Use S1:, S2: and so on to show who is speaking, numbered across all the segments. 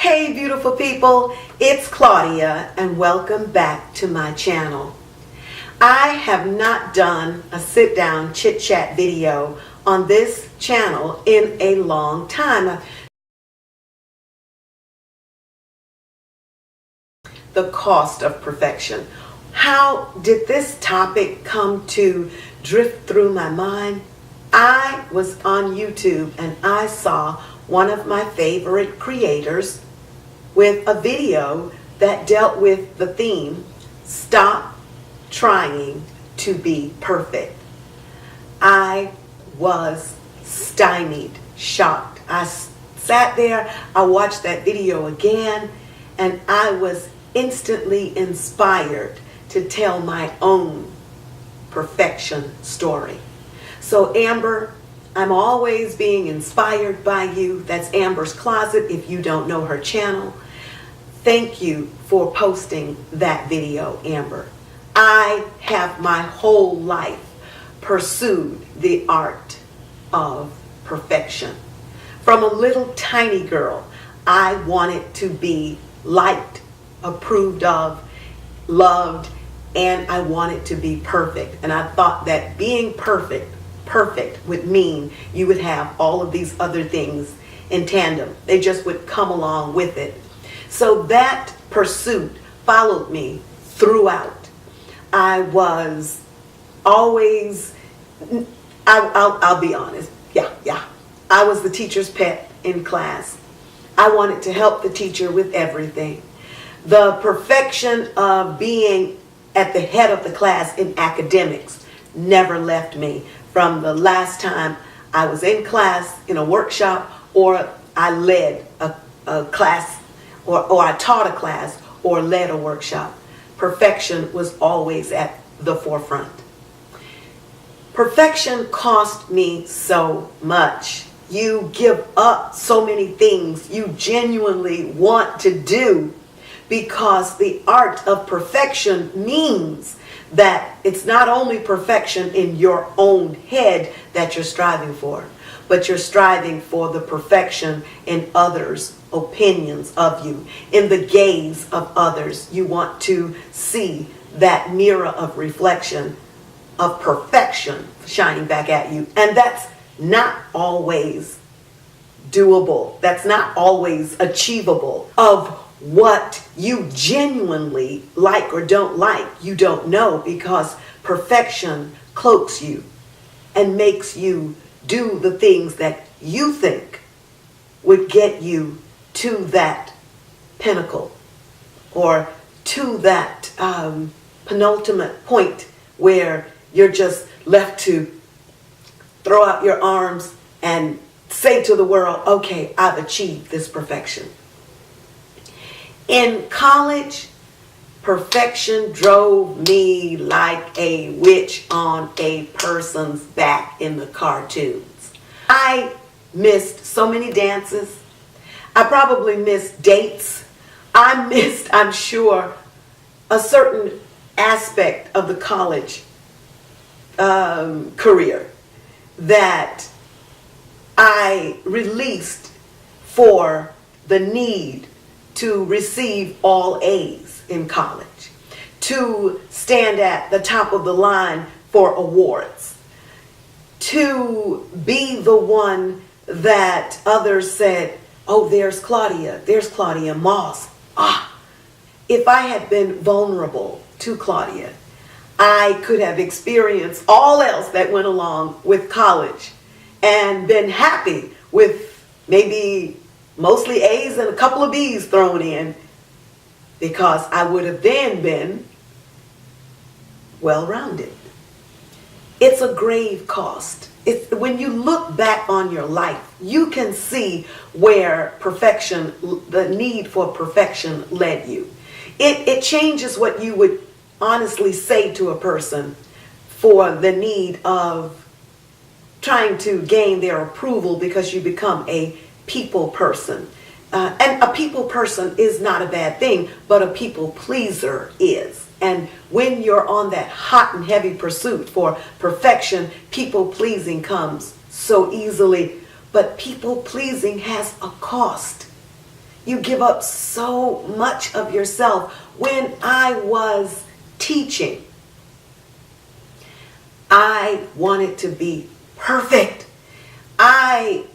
S1: Hey beautiful people, it's Claudia and welcome back to my channel. I have not done a sit-down chit-chat video on this channel in a long time. The cost of perfection. How did this topic come to drift through my mind? I was on YouTube and I saw one of my favorite creators with a video that dealt with the theme, stop trying to be perfect. I was stymied, shocked. I sat there, I watched that video again, and I was instantly inspired to tell my own perfection story. So Amber, I'm always being inspired by you. That's Amber's Closet if you don't know her channel. Thank you for posting that video, Amber. I have my whole life pursued the art of perfection. From a little tiny girl, I wanted to be liked, approved of, loved, and I wanted to be perfect. And I thought that being perfect would mean you would have all of these other things in tandem. They just would come along with it. So that pursuit followed me throughout. I was always, I'll be honest, yeah. I was the teacher's pet in class. I wanted to help the teacher with everything. The perfection of being at the head of the class in academics never left me. From the last time I was in class in a workshop, or I led a class, or I taught a class or led a workshop, perfection was always at the forefront. Perfection cost me so much. You give up so many things you genuinely want to do because the art of perfection means that it's not only perfection in your own head that you're striving for, but you're striving for the perfection in others' opinions of you. In the gaze of others, you want to see that mirror of reflection of perfection shining back at you. And that's not always doable. That's not always achievable. Of what you genuinely like or don't like, you don't know, because perfection cloaks you and makes you do the things that you think would get you to that pinnacle or to that penultimate point where you're just left to throw out your arms and say to the world, okay, I've achieved this perfection. In college, perfection drove me like a witch on a person's back in the cartoons. I missed so many dances. I probably missed dates. I missed, I'm sure, a certain aspect of the college career that I released for the need to receive all A's in college, to stand at the top of the line for awards, to be the one that others said, oh, there's Claudia Moss. If I had been vulnerable to Claudia, I could have experienced all else that went along with college and been happy with maybe mostly A's and a couple of B's thrown in, because I would have then been well-rounded. It's a grave cost. When you look back on your life, you can see where perfection, the need for perfection led you. It changes what you would honestly say to a person for the need of trying to gain their approval because you become a people person. And a people person is not a bad thing, but a people pleaser is. And when you're on that hot and heavy pursuit for perfection, people pleasing comes so easily. But people pleasing has a cost. You give up so much of yourself. When I was teaching, I wanted to be perfect. I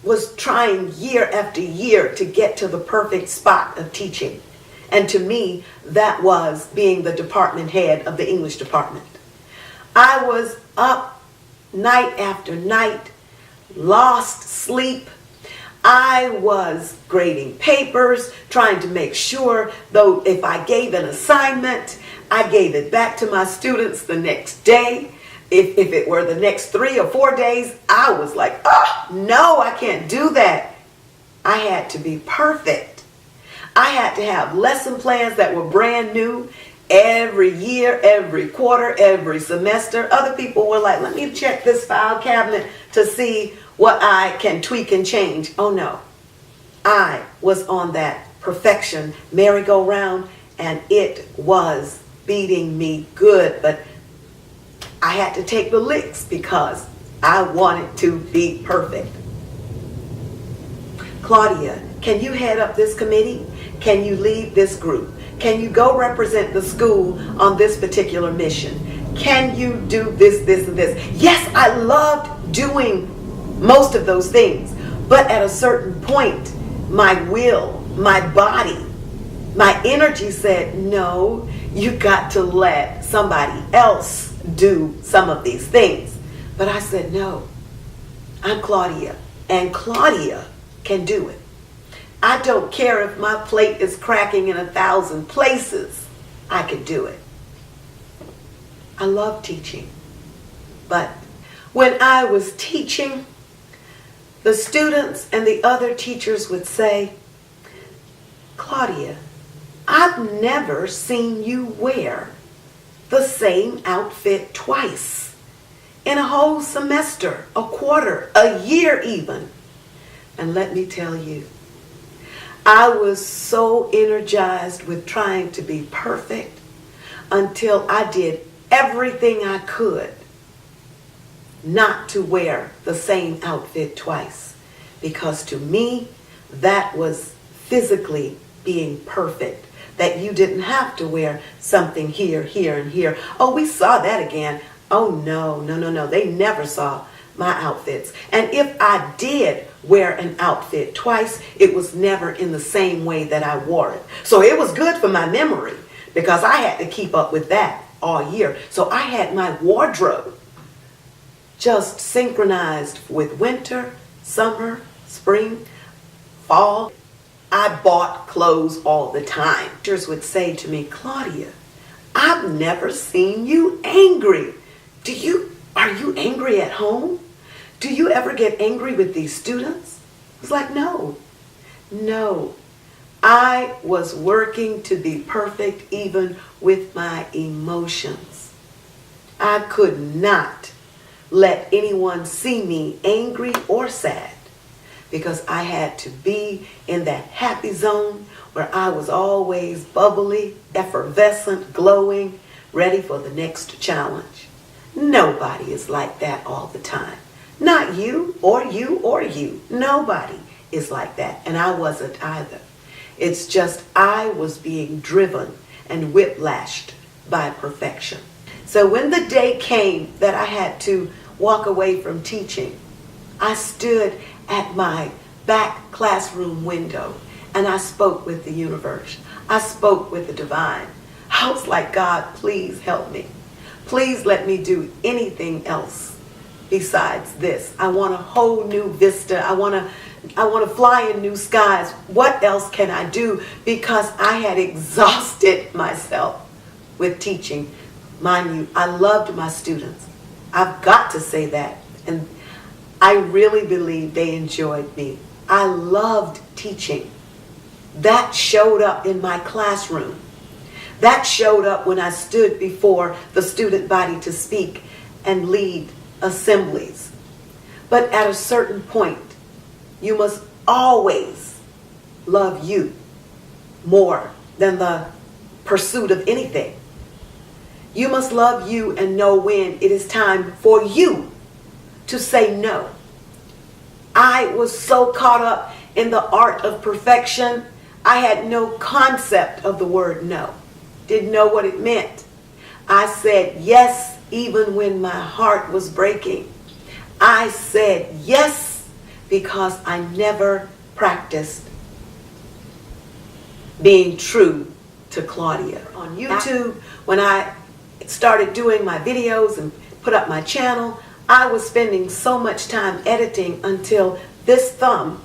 S1: was trying year after year to get to the perfect spot of teaching. And to me, that was being the department head of the English department. I was up night after night, lost sleep. I was grading papers, trying to make sure, though, if I gave an assignment, I gave it back to my students the next day. If it were the next 3 or 4 days, I was like, oh, no, I can't do that. I had to be perfect. I had to have lesson plans that were brand new every year, every quarter, every semester. Other people were like, let me check this file cabinet to see what I can tweak and change. Oh, no. I was on that perfection merry-go-round, and it was beating me good, but I had to take the licks because I wanted to be perfect. Claudia, can you head up this committee? Can you lead this group? Can you go represent the school on this particular mission? Can you do this, this, and this? Yes, I loved doing most of those things, but at a certain point, my will, my body, my energy said, no, you got to let somebody else do some of these things. But I said, no, I'm Claudia, and Claudia can do it. I don't care if my plate is cracking in 1,000 places. I can do it. I love teaching. But when I was teaching, the students and the other teachers would say, Claudia, I've never seen you wear the same outfit twice in a whole semester, a quarter, a year even. And let me tell you, I was so energized with trying to be perfect until I did everything I could not to wear the same outfit twice. Because to me, that was physically being perfect. That you didn't have to wear something here, here, and here. Oh, we saw that again. Oh, no, no, no, no. They never saw my outfits. And if I did wear an outfit twice, it was never in the same way that I wore it. So it was good for my memory because I had to keep up with that all year. So I had my wardrobe just synchronized with winter, summer, spring, fall. I bought clothes all the time. Teachers would say to me, Claudia, I've never seen you angry. Are you angry at home? Do you ever get angry with these students? I was like, no. I was working to be perfect even with my emotions. I could not let anyone see me angry or sad because I had to be in that happy zone where I was always bubbly, effervescent, glowing, ready for the next challenge. Nobody is like that all the time. Not you or you or you. Nobody is like that. And I wasn't either. It's just I was being driven and whiplashed by perfection. So when the day came that I had to walk away from teaching, I stood at my back classroom window and I spoke with the universe. I spoke with the divine. I was like, God, please help me. Please let me do anything else besides this. I want a whole new vista. I want to fly in new skies. What else can I do? Because I had exhausted myself with teaching. Mind you, I loved my students. I've got to say that. And I really believe they enjoyed me. I loved teaching. That showed up in my classroom. That showed up when I stood before the student body to speak and lead assemblies. But at a certain point, you must always love you more than the pursuit of anything. You must love you and know when it is time for you to say no. I was so caught up in the art of perfection, I had no concept of the word no. Didn't know what it meant. I said yes even when my heart was breaking. I said yes because I never practiced being true to Claudia. On YouTube, when I started doing my videos and put up my channel, I was spending so much time editing until this thumb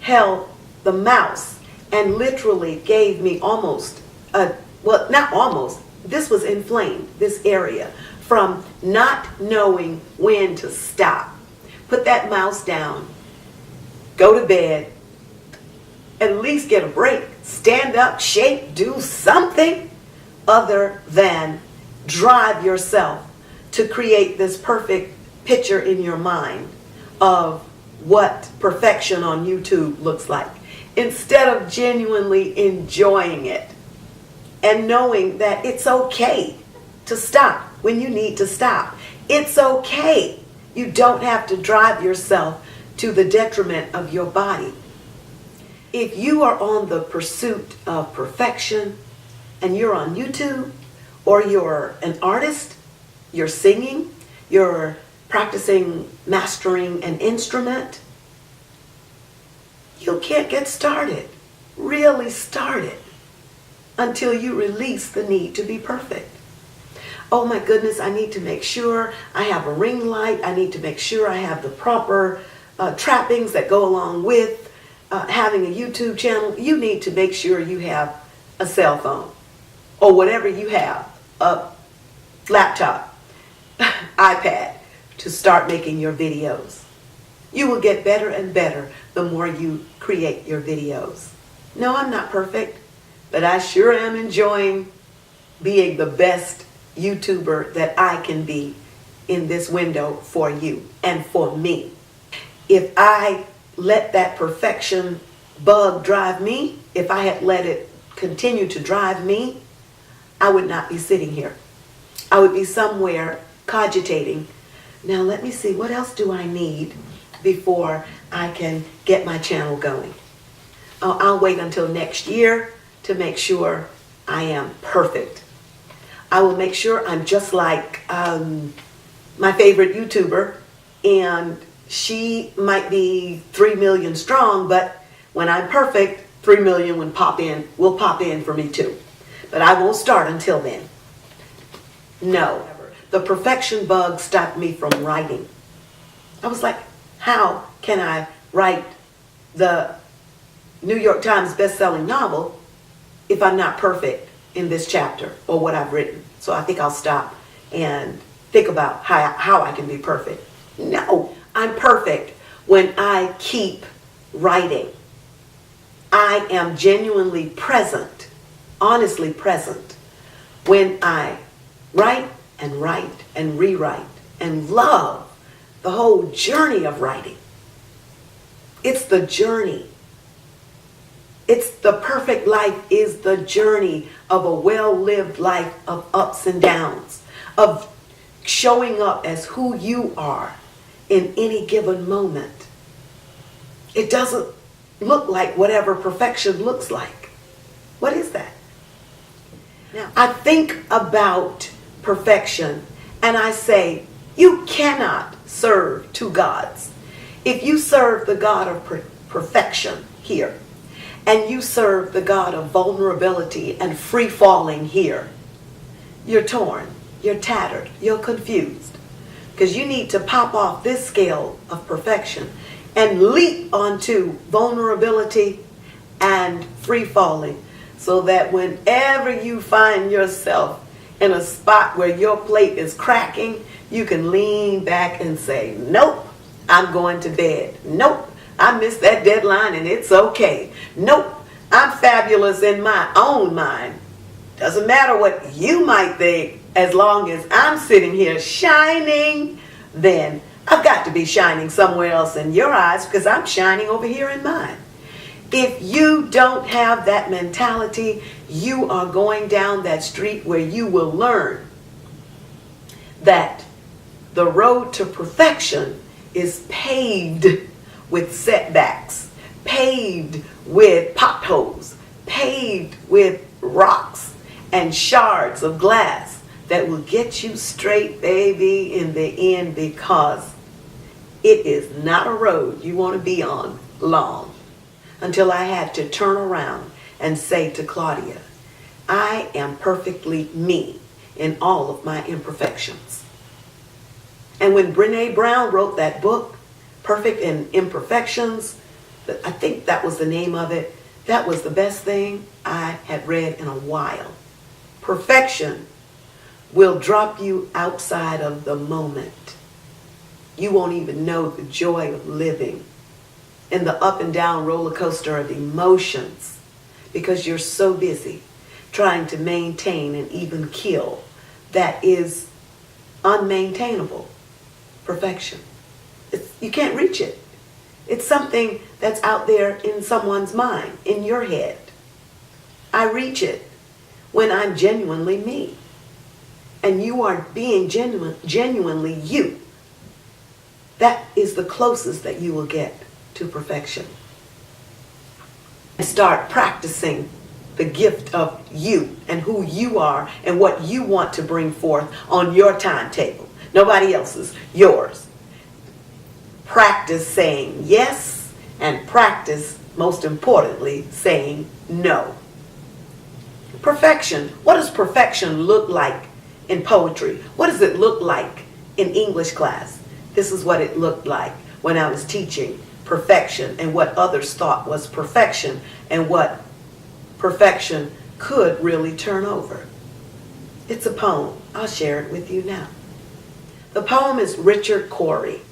S1: held the mouse and literally gave me almost well, not almost, this was inflamed, this area, from not knowing when to stop. Put that mouse down, go to bed, at least get a break, stand up, shake, do something other than drive yourself to create this perfect picture in your mind of what perfection on YouTube looks like, instead of genuinely enjoying it and knowing that it's okay to stop when you need to stop. It's okay. You don't have to drive yourself to the detriment of your body. If you are on the pursuit of perfection and you're on YouTube, or you're an artist, you're singing, you're practicing mastering an instrument, you can't get started, really started, until you release the need to be perfect. Oh my goodness, I need to make sure I have a ring light. I need to make sure I have the proper trappings that go along with having a YouTube channel. You need to make sure you have a cell phone or whatever you have, a laptop, iPad, to start making your videos. You will get better and better the more you create your videos. No, I'm not perfect, but I sure am enjoying being the best YouTuber that I can be in this window for you and for me. If I let that perfection bug drive me, if I had let it continue to drive me, I would not be sitting here. I would be somewhere cogitating. Now let me see, what else do I need before I can get my channel going? I'll wait until next year to make sure I am perfect. I will make sure I'm just like my favorite YouTuber, and she might be 3 million strong, but when I'm perfect, 3 million will pop in for me too. But I won't start until then. No, the perfection bug stopped me from writing. I was like, how can I write the New York Times best-selling novel if I'm not perfect in this chapter or what I've written? So I think I'll stop and think about how I can be perfect. No, I'm perfect when I keep writing. I am genuinely present, honestly present, when I write and write and rewrite and love the whole journey of writing. It's the journey. It's the perfect life is the journey of a well-lived life of ups and downs, of showing up as who you are in any given moment. It doesn't look like whatever perfection looks like. What is that? Now, I think about perfection and I say, you cannot serve two gods. If you serve the God of perfection here, and you serve the God of vulnerability and free falling here, you're torn, you're tattered, you're confused. Because you need to pop off this scale of perfection and leap onto vulnerability and free falling, so that whenever you find yourself in a spot where your plate is cracking, you can lean back and say, nope, I'm going to bed. Nope, I missed that deadline and it's okay. Nope, I'm fabulous in my own mind. Doesn't matter what you might think, as long as I'm sitting here shining, then I've got to be shining somewhere else in your eyes, because I'm shining over here in mine. If you don't have that mentality, you are going down that street where you will learn that the road to perfection is paved with setbacks, paved with potholes, paved with rocks and shards of glass that will get you straight, baby, in the end, because it is not a road you want to be on long. Until I had to turn around and say to Claudia, I am perfectly me in all of my imperfections. And when Brene Brown wrote that book, Perfect in Imperfections, I think that was the name of it, that was the best thing I had read in a while. Perfection will drop you outside of the moment. You won't even know the joy of living in the up and down roller coaster of emotions because you're so busy trying to maintain and even kill that is unmaintainable perfection. You can't reach it. It's something that's out there in someone's mind, in your head. I reach it when I'm genuinely me. And you are being genuinely you. That is the closest that you will get to perfection. And start practicing the gift of you and who you are and what you want to bring forth on your timetable. Nobody else's, yours. Practice saying yes and practice, most importantly, saying no. Perfection. What does perfection look like in poetry? What does it look like in English class? This is what it looked like when I was teaching perfection and what others thought was perfection and what perfection could really turn over. It's a poem. I'll share it with you now. The poem is Richard Cory.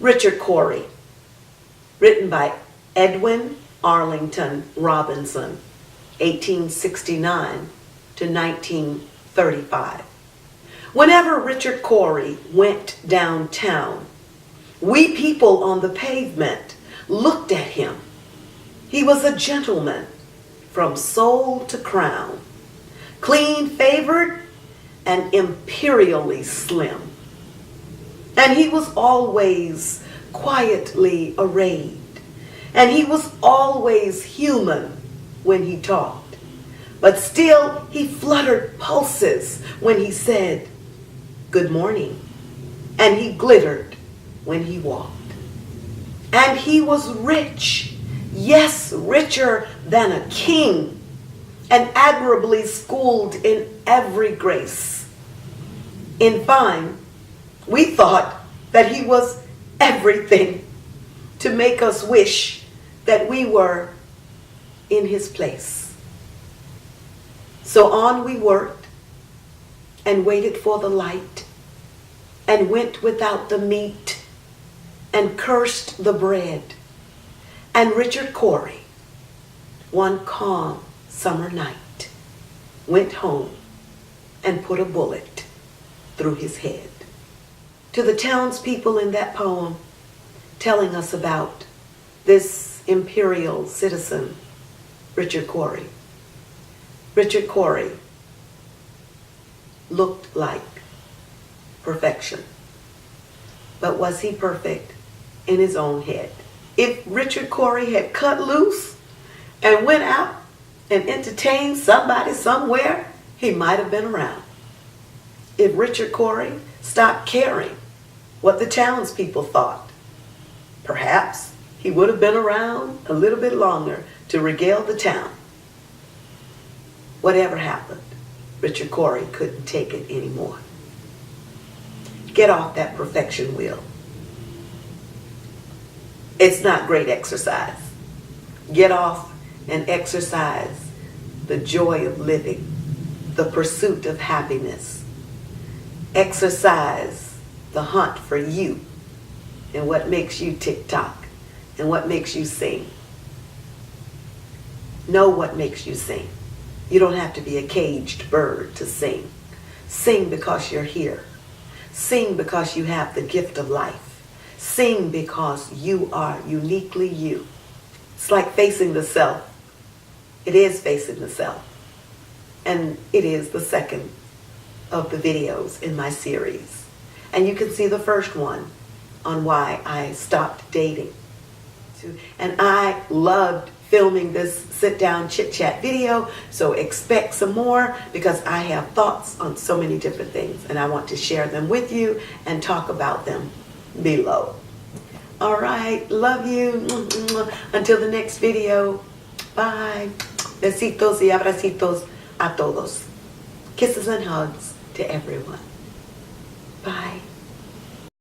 S1: Richard Cory, written by Edwin Arlington Robinson, 1869 to 1935. Whenever Richard Cory went downtown, we people on the pavement looked at him. He was a gentleman from sole to crown, clean-favored and imperially slim. And he was always quietly arrayed. And he was always human when he talked. But still, he fluttered pulses when he said, good morning. And he glittered when he walked. And he was rich, yes, richer than a king, and admirably schooled in every grace. In fine, we thought that he was everything to make us wish that we were in his place. So on we worked and waited for the light and went without the meat and cursed the bread. And Richard Cory, one calm summer night, went home and put a bullet through his head. To the townspeople in that poem, telling us about this imperial citizen, Richard Cory. Richard Cory looked like perfection. But was he perfect in his own head? If Richard Cory had cut loose and went out and entertained somebody somewhere, he might have been around. If Richard Cory stopped caring what the townspeople thought, perhaps he would have been around a little bit longer to regale the town. Whatever happened, Richard Cory couldn't take it anymore. Get off that perfection wheel. It's not great exercise. Get off and exercise the joy of living, the pursuit of happiness. Exercise the hunt for you and what makes you tick-tock and what makes you sing. Know what makes you sing. You don't have to be a caged bird to sing. Sing because you're here. Sing because you have the gift of life. Sing because you are uniquely you. It's like facing the self. It is facing the self. And it is the second of the videos in my series. And you can see the first one on why I stopped dating. to. And I loved filming this sit-down chit-chat video, so expect some more because I have thoughts on so many different things and I want to share them with you and talk about them below. All right, love you. Until the next video, bye. Besitos y abracitos a todos. Kisses and hugs to everyone. Bye.